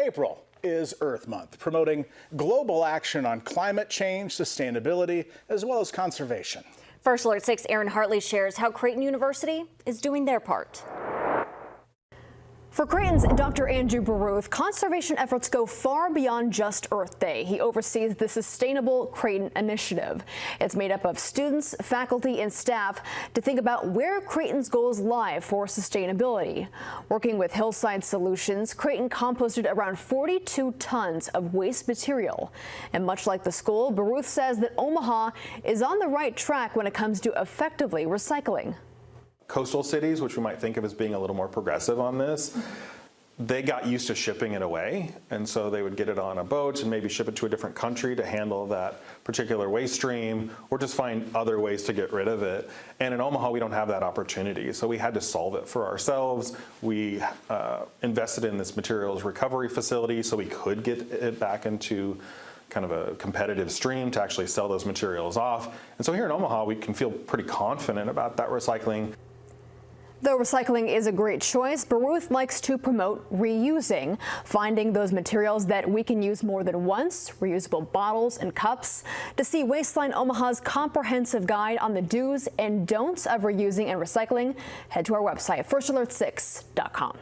April is Earth Month, promoting global action on climate change, sustainability, as well as conservation. First Alert 6 Aaron Hartley shares how Creighton University is doing their part. For Creighton's Dr. Andrew Baruth, conservation efforts go far beyond just Earth Day. He oversees the Sustainable Creighton Initiative. It's made up of students, faculty, and staff to think about where Creighton's goals lie for sustainability. Working with Hillside Solutions, Creighton composted around 42 tons of waste material. And much like the school, Baruth says that Omaha is on the right track when it comes to effectively recycling. Coastal cities, which we might think of as being a little more progressive on this, they got used to shipping it away, and so they would get it on a boat and maybe ship it to a different country to handle that particular waste stream, or just find other ways to get rid of it. And in Omaha, we don't have that opportunity, so we had to solve it for ourselves. We invested in this materials recovery facility so we could get it back into kind of a competitive stream to actually sell those materials off. And so here in Omaha, we can feel pretty confident about that recycling. Though recycling is a great choice, Baruth likes to promote reusing, finding those materials that we can use more than once, reusable bottles and cups. To see Wasteline Omaha's comprehensive guide on the do's and don'ts of reusing and recycling, head to our website, firstalert6.com.